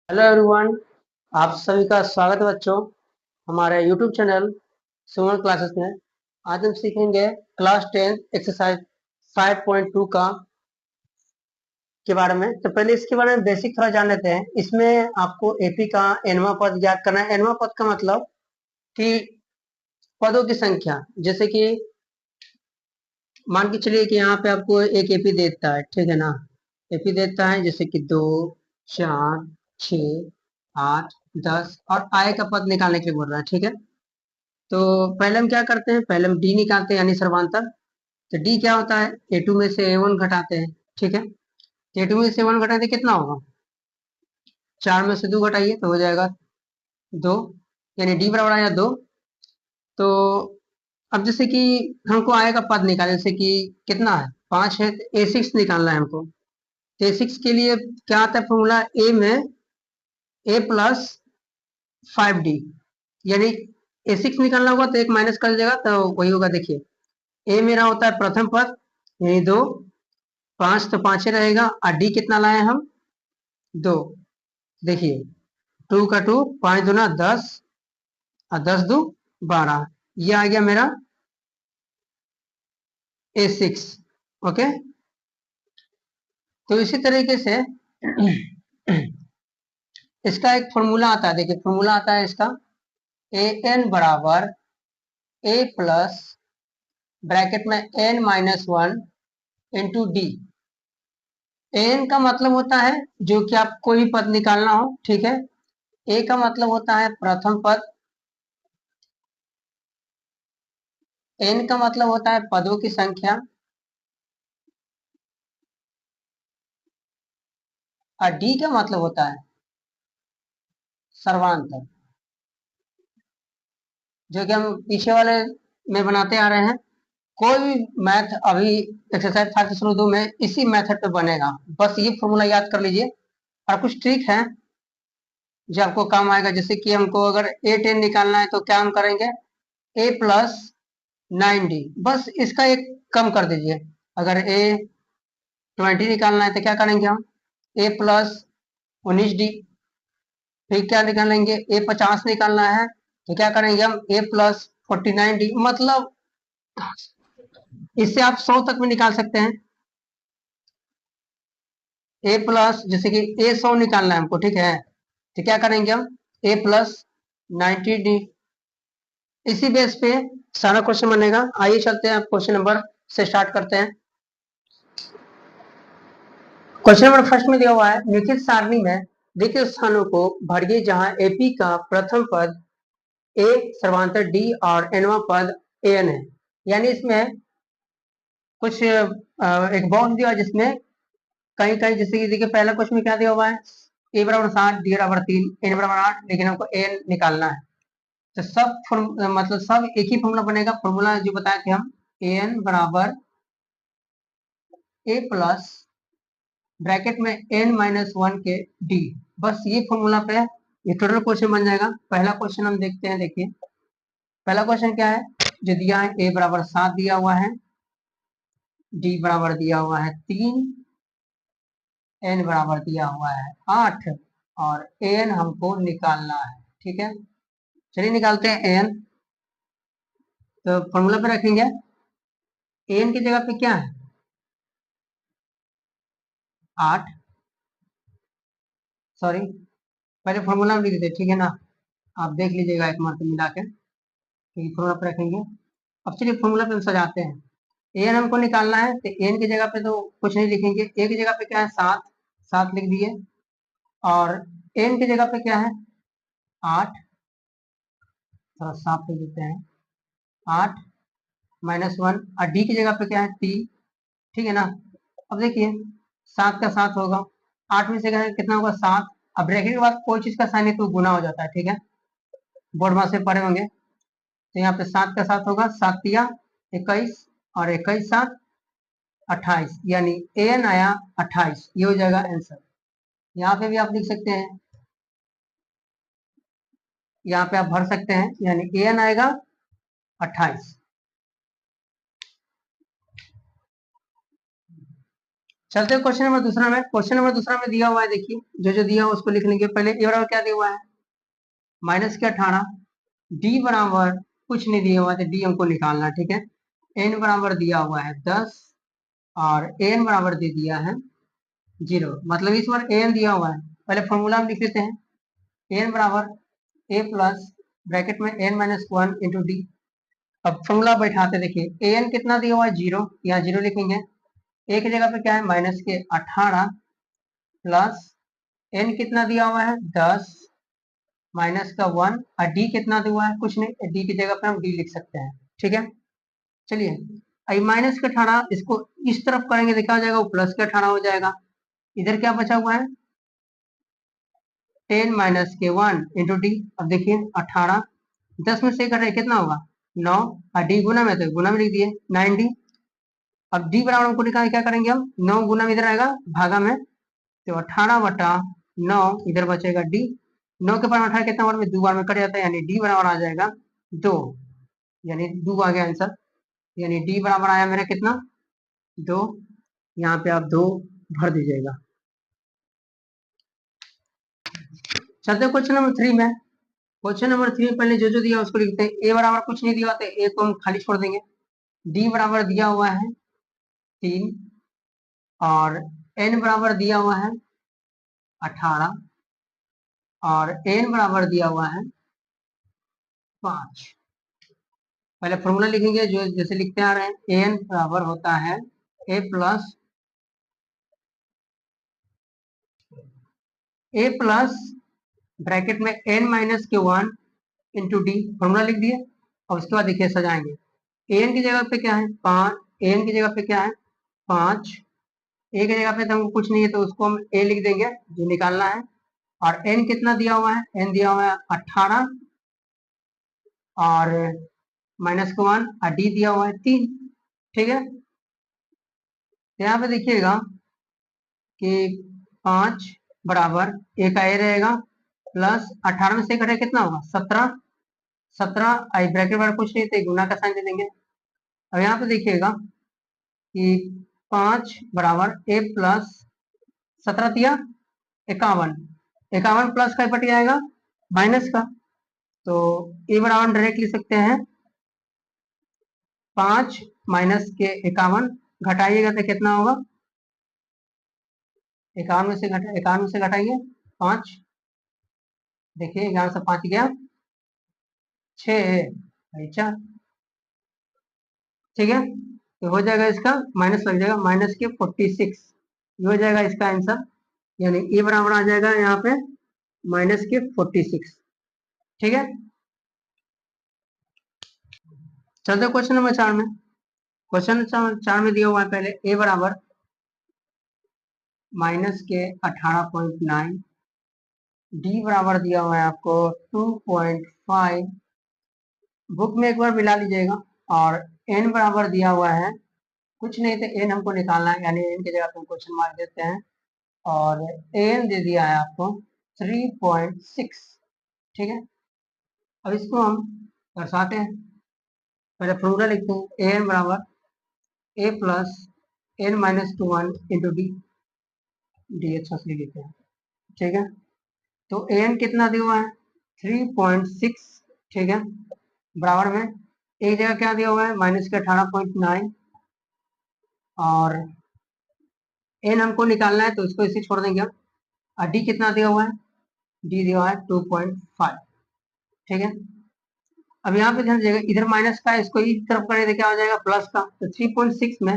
Hello everyone. आप सभी का स्वागत है बच्चों हमारे यूट्यूब चैनल सुमन क्लासेस में। आज हम सीखेंगे क्लास 10 एक्सरसाइज 5.2 के बारे में। तो पहले इसके बारे में बेसिक थोड़ा जान लेते हैं। इसमें आपको एपी का एनवा पद याद करना है। एनवा पद का मतलब कि पदों की संख्या। जैसे कि मान के चलिए कि यहाँ पे आपको एक एपी देता है, ठीक है ना। एपी देता है जैसे कि 2, 4, 6, 8, 10 और आय का पद निकालने के लिए बोल रहा है, ठीक है। तो पहले हम क्या करते हैं, पहले हम डी निकालते हैं यानी सर्वांतर। तो डी क्या होता है, ए टू में से ए वन घटाते हैं, ठीक है। तो ए टू में से ए वन घटाते कितना होगा, 4 में से 2 घटाइए तो हो जाएगा 2, यानी डी बराबर आया 2। तो अब जैसे कि हमको आएगा पद निकालने, जैसे कि कितना है 5 है, तो ए सिक्स निकालना है हमको। तो ए सिक्स के लिए क्या आता है फॉर्मूला, ए में ए प्लस 5 डी, यानी ए सिक्स निकालना होगा तो एक माइनस कर दीजिएगा तो वही होगा। देखिए ए मेरा होता है प्रथम पद यानी 2, 5 तो 5 ही रहेगा और डी कितना लाए हम 2। देखिए 2 का 2, 5 दूना 10 और 10 दो 12, ये आ गया मेरा ए सिक्स। ओके, तो इसी तरीके से इसका एक फॉर्मूला आता है। देखिए फॉर्मूला आता है इसका, ए एन बराबर ए प्लस ब्रैकेट में n minus one into d. N का मतलब होता है जो कि आप कोई भी पद निकालना हो, ठीक है। ए का मतलब होता है प्रथम पद, एन का मतलब होता है पदों की संख्या और डी का मतलब होता है सर्वांतर, जो कि हम पीछे वाले में बनाते आ रहे हैं। कोई भी मैथ अभी एक्सरसाइज 5.2 में इसी मेथड पे बनेगा। बस ये फॉर्मूला याद कर लीजिए और कुछ ट्रिक है जो आपको काम आएगा। जैसे कि हमको अगर ए 10 निकालना है तो क्या हम करेंगे, ए प्लस 9 डी, बस इसका एक कम कर दीजिए। अगर ए 20 निकालना है तो क्या करेंगे हम, ए प्लस 19 डी। फिर क्या निकालेंगे, ए 50 निकालना है तो क्या करेंगे हम, ए प्लस 49 डी। मतलब इससे आप 100 तक भी निकाल सकते हैं। ए प्लस जैसे कि ए 100 निकालना है हमको, ठीक है। तो क्या करेंगे हम, ए प्लस 90 डी। इसी बेस पे सारा क्वेश्चन बनेगा। आइए चलते हैं, क्वेश्चन नंबर से स्टार्ट करते हैं। क्वेश्चन नंबर फर्स्ट में दिया हुआ है, निम्नलिखित सारणी में रिक्त स्थानों को भरिए जहां एपी का प्रथम पद ए सर्वांतर डी और एनवा पद एन है। यानी इसमें कुछ एक बॉक्स दिया है जिसमें कहीं कहीं, जैसे कि देखिए पहला क्वेश्चन में क्या दिया हुआ है, ए बराबर 7, डी बराबर 3, एन बराबर 8, लेकिन हमको एन निकालना है। तो मतलब सब एक ही फॉर्मूला बनेगा। फॉर्मूला जो बताया कि हम एन बराबर ए प्लस ब्रैकेट में एन माइनस वन के डी, बस ये फॉर्मूला पे ये टोटल क्वेश्चन बन जाएगा। पहला क्वेश्चन हम देखते हैं। देखिए पहला क्वेश्चन क्या है, जो दिया है ए बराबर 7 दिया हुआ है, डी बराबर दिया हुआ है 3, एन बराबर दिया हुआ है 8 और एन हमको निकालना है, ठीक है। चलिए निकालते हैं एन। तो फॉर्मूला पे रखेंगे, एन की जगह पे क्या है 8, सॉरी पहले फॉर्मूला में लिख देते, ठीक है ना। आप देख लीजिएगा एक मर्तबा मिला के, ठीक फॉर्मूला पे रखेंगे। अब चलिए फॉर्मूला पे हम सजाते हैं। एन हमको निकालना है तो एन की जगह पे तो कुछ नहीं लिखेंगे, ए की जगह पे क्या है 7, 7 लिख दिए। और एन की जगह पे क्या है 8, थोड़ा साफ लिख देते हैं, 8 माइनस वन, और डी की जगह पे क्या है 3, ठीक है ना। अब देखिए 7 का 7 होगा, 8 में से कितना होगा 7। अब ब्रैकेट के बाद कोई चीज का साइन है तो गुना हो जाता है, ठीक है। बोर्ड में से पढ़े होंगे। तो यहाँ पे 7 का 7 होगा, 7 तिया 21 और 21 7 28, यानी एन आया 28, ये हो जाएगा आंसर। यहाँ पे भी आप लिख सकते हैं, यहाँ पे आप भर सकते हैं, यानी एन आएगा 28। चलते क्वेश्चन नंबर दूसरा में। क्वेश्चन नंबर दूसरा में दिया हुआ है, देखिए जो जो दिया हुआ उसको लिख लेंगे। पहले ए बराबर क्या दिया हुआ है, माइनस के 18। डी बराबर कुछ नहीं दिया हुआ है, तो डी हमको निकालना है, ठीक है। एन बराबर दिया हुआ है 10 और एन बराबर दे दिया है 0, मतलब इस बार एन दिया हुआ है। पहले फॉर्मूला हम लिख लेते हैं। एन बराबर ए प्लस ब्रैकेट में एन माइनस 1 इंटू डी। अब फॉर्मूला बैठाते, देखिए एन कितना दिया हुआ है 0, यहाँ 0 लिखेंगे। ए की जगह पे क्या है माइनस के 18 प्लस एन कितना दिया हुआ है 10 माइनस का 1 और डी कितना दिया हुआ है कुछ नहीं, डी की जगह पे हम डी लिख सकते हैं, ठीक है। चलिए आई माइनस का 18 इसको इस तरफ करेंगे तो क्या हो जाएगा, वो प्लस का 18 हो जाएगा। इधर क्या बचा हुआ है 10 माइनस के 1 इंटू डी। अब देखिए 18 10 में से घटाए कितना होगा 9 और डी गुना में तो गुना में लिख दिए 9d। अब डी बराबर हमको निकाल क्या करेंगे हम 9 गुना में इधर आएगा भागा में, तो 18/9 इधर बचेगा डी। 9 के बराबर 18 कितना बार में 2 बार में कट जाता है, यानी डी बराबर आ जाएगा 2, यानी 2 आ गया आंसर। यानी डी बराबर आया मेरा कितना 2। यहाँ पे आप 2 भर दीजिएगा। चलते क्वेश्चन नंबर 3 में। क्वेश्चन नंबर 3 में पहले जो जो दिया उसको लिखते हैं। ए बराबर कुछ नहीं दिया होता है, ए को हम खाली छोड़ देंगे। डी बराबर दिया हुआ है 3 और एन बराबर दिया हुआ है 18 और एन बराबर दिया हुआ है 5। पहले फॉर्मूला लिखेंगे जो जैसे लिखते आ रहे हैं। एन बराबर होता है ए प्लस ब्रैकेट में एन माइनस के 1 इंटू डी, फॉर्मूला लिख दिए। और उसके बाद देखिए सजाएंगे। एन की जगह पे क्या है 5, एन की जगह पे क्या है 5, ए की जगह पे तो हमको कुछ नहीं है तो उसको हम ए लिख देंगे जो निकालना है। और एन कितना दिया हुआ है, एन दिया हुआ है 18 और माइनस का 1 और डी दिया हुआ है 3, ठीक है। तो यहाँ पे देखिएगा कि 5 बराबर ए का ए रहेगा प्लस 18 में से घटे कितना होगा 17, 17 आई ब्रैकेट बार कुछ नहीं थे गुना का साइन दे देंगे। अब यहाँ पे देखिएगा कि 5 बराबर ए प्लस 17 दिया 51, 51 प्लस का पट जाएगा माइनस का, तो ए बराबर डायरेक्ट लिख सकते हैं 5 माइनस के 51, घटाइएगा तो कितना होगा 51 में से 51 में से घटाइए 5, देखिए 11 से 5 गया 6 4, ठीक है। तो हो जाएगा इसका माइनस लग जाएगा माइनस के 46, ये हो जाएगा इसका आंसर। यानी ए बराबर आ जाएगा यहाँ पे माइनस के 46, ठीक है। चलते क्वेश्चन नंबर 4 में। क्वेश्चन 4 में दिया हुआ है पहले ए बराबर माइनस के 18.9, डी बराबर दिया हुआ है आपको 2.5, बुक में एक बार मिला लीजिएगा। और एन बराबर दिया हुआ है कुछ नहीं तो एन हमको निकालना है, यानी एन की जगह पे हम क्वेश्चन मार्क देते हैं। और एन दे दिया है आपको 3.6, ठीक है। अब इसको हम दर्शाते हैं। पहले फॉर्मूला लिखते हैं एन बराबर ए plus N minus two 1 into D, D अच्छा से लिखते हैं, ठीक है। तो एन कितना दिया हुआ है 3.6, ठीक है, बराबर में एक जगह क्या दिया हुआ है माइनस के 18.9 और एन हमको निकालना है तो इसको इसे छोड़ देंगे हम। और डी कितना दिया हुआ है, डी दिया हुआ है 2.5, ठीक है। अब यहाँ पे ध्यान दीजिएगा इधर माइनस का इसको इस तरफ करें तो क्या हो जाएगा प्लस का, तो 3.6 में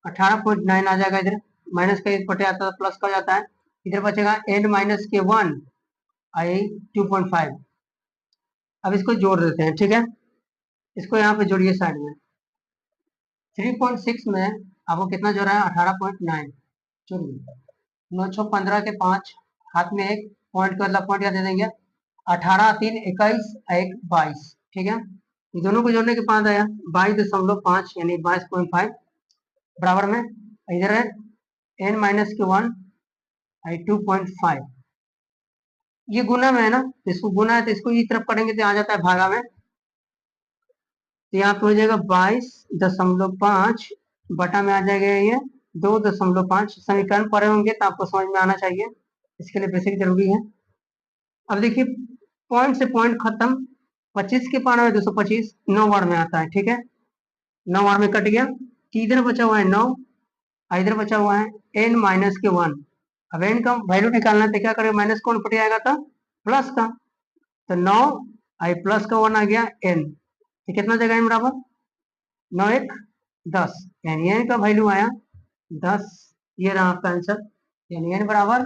18.9 आ जाएगा, इधर माइनस का एक पटे आता है प्लस का हो जाता है, इधर बचेगा एन माइनस के 1 आई 2.5। अब इसको जोड़ देते हैं, ठीक है। इसको यहाँ पे जोड़िए साइड में, 3.6 में आपको कितना जोड़ा है 18.9, चलिए 9 6 15 के 5, हाथ में एक पॉइंट का मतलब पॉइंट क्या दे देंगे 18 3 21 1 22, ठीक है। ये दोनों को जोड़ने के बाद आया 22.5 यानी 22.5 बराबर में इधर है एन माइनस के 1 आई 2.5, ये गुना में है ना, तो इसको गुना है तो इसको इस तरफ करेंगे तो आ जाता है भागा में, तो यहाँ पे हो जाएगा 22.5 बटा में आ जाएगा ये 2.5। समीकरण पढ़े होंगे तो आपको समझ में आना चाहिए, इसके लिए बेसिक जरूरी है। अब देखिए पॉइंट से पॉइंट खत्म, 25 के पावर में 225 9 बार में आता है, ठीक है, 9 बार में कट गया। इधर बचा हुआ है 9, इधर बचा हुआ है n-1। अब n का वैल्यू निकालना है तो क्या करेगा, माइनस कौन पट जाएगा था, प्लस का, तो 9 आई प्लस का 1 आ गया n, तो कितना जगह n बराबर 9 1 10, यानी n का वैल्यू आया 10। ये रहा आपका आंसर, यानी n बराबर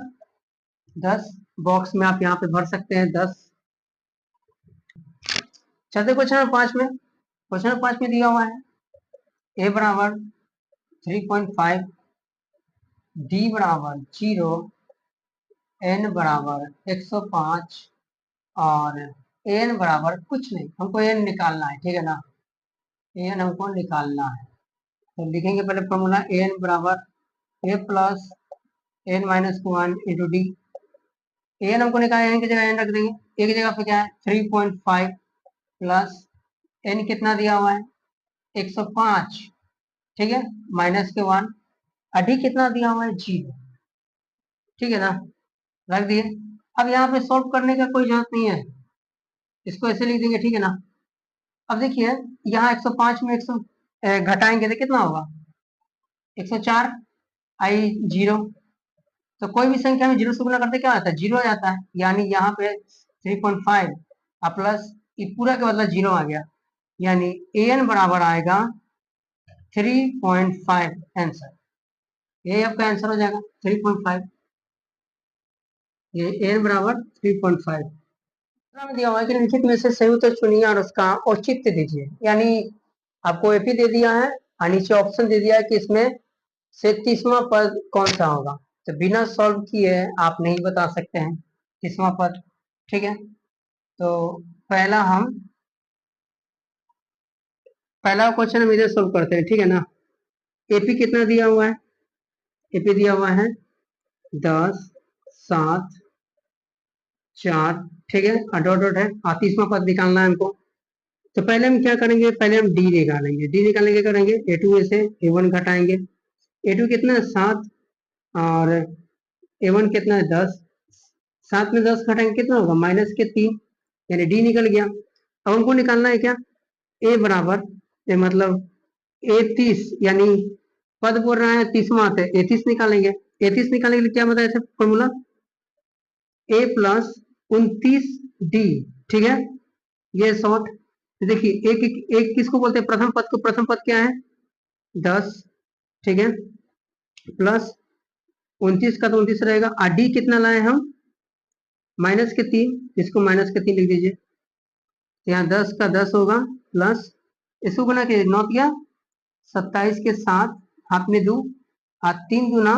10। बॉक्स में आप यहाँ पे भर सकते हैं 10। चलते क्वेश्चन नंबर 5 में। क्वेश्चन नंबर 5 में दिया हुआ है a बराबर 3.5, d बराबर 0, n बराबर 105 और an बराबर कुछ नहीं, हमको n निकालना है, ठीक है ना, an हमको निकालना है। तो लिखेंगे पहले फॉर्मूला, an बराबर a plus n-1 into D. an हमको निकालना, n की जगह n रख देंगे, एक जगह पे क्या है 3.5 प्लस n कितना दिया हुआ है 105, ठीक है, माइनस के 1, अभी कितना दिया हुआ है 0, ठीक है ना, रख दिए। अब यहाँ पे सॉल्व करने का कोई जरूरत नहीं है, इसको ऐसे लिख देंगे, ठीक है ना। अब देखिए यहाँ 105 में 100 घटाएंगे तो कितना होगा 104 आई 0, तो कोई भी संख्या में 0 से गुना करते क्या आता है 0 आ जाता है, यानी यहाँ पे 3.5 प्लस ये पूरा का मतलब 0 आ गया, यानी an बराबर आएगा 3.5 आंसर, ये आपका आंसर हो जाएगा 3.5, ये an बराबर 3.5। में दिया हुआ है कि निम्नलिखित में से सही उत्तर चुनिए और उसका औचित्य दीजिए, यानी आपको एपी दे दिया है और नीचे ऑप्शन दे दिया है कि इसमें से 30वां पद कौन सा होगा, तो बिना सॉल्व किए आप नहीं बता सकते हैं 30वां पद, ठीक है। तो पहला क्वेश्चन हम इधर सॉल्व करते हैं, ठीक है ना। एपी कितना दिया हुआ है, एपी दिया हुआ है 10 7 4, ठीक है, और डॉट डॉट है, और 30वां पद निकालना है हमको। तो पहले हम क्या करेंगे, पहले हम डी निकालेंगे, डी निकालने के करेंगे a2 में से a1 घटाएंगे, a2 कितना है 7 और a1 कितना है 10, 7 में 10 घटाएंगे कितना होगा माइनस के 3, यानी डी निकल गया। अब हमको निकालना है क्या, a बराबर मतलब a30, यानी पद बोल रहा है 30वां आता है, a30 निकालेंगे, a30 निकालने के लिए क्या बताया था फॉर्मूला, a प्लस 29d, ठीक है, ये शॉर्ट। देखिए एक किसको बोलते हैं, प्रथम पद को, प्रथम पद क्या है 10, ठीक है, प्लस 29 का तो 29 रहेगा, और डी कितना लाए हम माइनस के 3, इसको माइनस के 3 लिख दीजिए, तो यहाँ 10 का 10 होगा, प्लस इसको गुना कीजिए 9 किया 27 के 7, हाथ में 2 और 3 दूना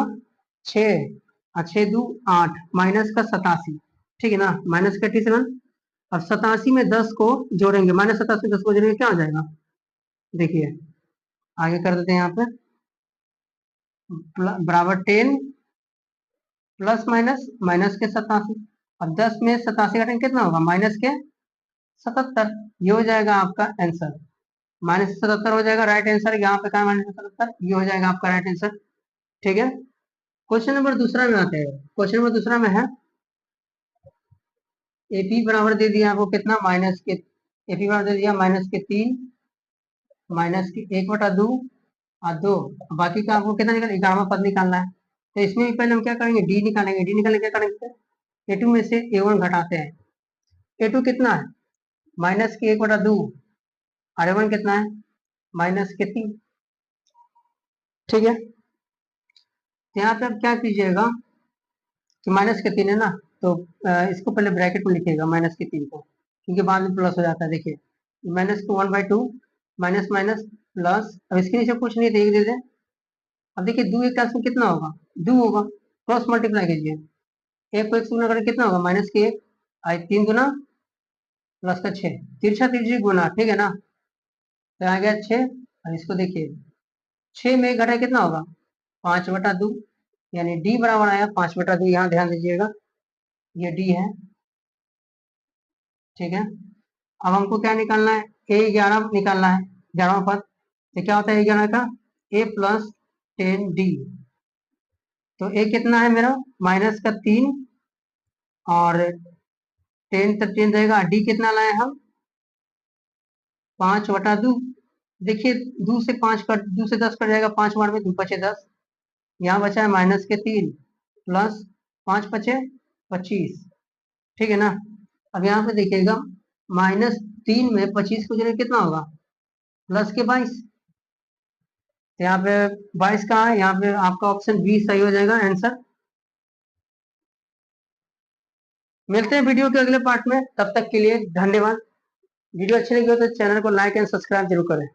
6 और 6 2 8, माइनस का 87, ठीक है ना, माइनस का 87। अब 87 में 10 को जोड़ेंगे, माइनस 87 में 10 को जोड़ेंगे क्या हो जाएगा, देखिए आगे कर देते हैं यहाँ पे, बराबर 10 प्लस माइनस माइनस के 87। अब 10 में 87 घटाएंगे कितना होगा माइनस के 77, ये हो जाएगा आपका आंसर, माइनस 77 हो जाएगा राइट आंसर, यहाँ पे कहा माइनस 77, ये हो जाएगा आपका राइट आंसर, ठीक है। क्वेश्चन नंबर दूसरा में आते हैं, क्वेश्चन नंबर दूसरा में है एपी बराबर दे दिया आपको कितना माइनस के, एपी बराबर दे दिया माइनस के 3, माइनस के 1/2 और 2, बाकी का आपको कितना निकाल 11वां पद निकालना है। तो इसमें भी पहले हम क्या करेंगे डी निकालेंगे, डी निकालने क्या करेंगे a2 में से a1 घटाते हैं, a2 कितना है माइनस के 1/2 और a1 कितना है माइनस के 3, ठीक है। तो यहाँ पे आप क्या कीजिएगा कि माइनस के 3 है ना, तो इसको पहले ब्रैकेट में लिखिएगा माइनस के 3 को, क्योंकि बाद में प्लस हो जाता है, देखिए माइनस को 1/2 माइनस माइनस प्लस, अब इसके नीचे कुछ नहीं दे दे, अब देखिए 2 एक में कितना होगा 2 होगा, क्रॉस मल्टीप्लाई कीजिए, एक को एक से गुना करें कितना होगा माइनस के 1 आई 3 गुना प्लस का 6, तिरछा तिरछी गुना, ठीक है ना, तो आ गया 6, और इसको देखिए 6 में घटा कितना होगा 5/2, यानी डी बराबर आया 5/2, यहाँ ध्यान दीजिएगा ये डी है, ठीक है। अब हमको क्या निकालना है, a11 निकालना है, 11वां पद, तो क्या होता है 11 का ए प्लस 10d। तो ए कितना है मेरा माइनस का 3 और 10 तक 10 रहेगा। डी कितना लाए हम 5/2। देखिए 2 से 5 कट 2 से 10 कट जाएगा, 5 बार में 2 पचे 10। यहाँ बचा है माइनस के 3 प्लस 5 पचे 25। ठीक है ना। अब यहाँ पे देखिएगा -3 में 25 को जगह कितना होगा प्लस के 22। यहाँ पे 22 कहाँ है, यहाँ पे आपका ऑप्शन बी सही हो जाएगा आंसर। मिलते हैं वीडियो के अगले पार्ट में, तब तक के लिए धन्यवाद। वीडियो अच्छी लगी हो तो चैनल को लाइक एंड सब्सक्राइब जरूर करें।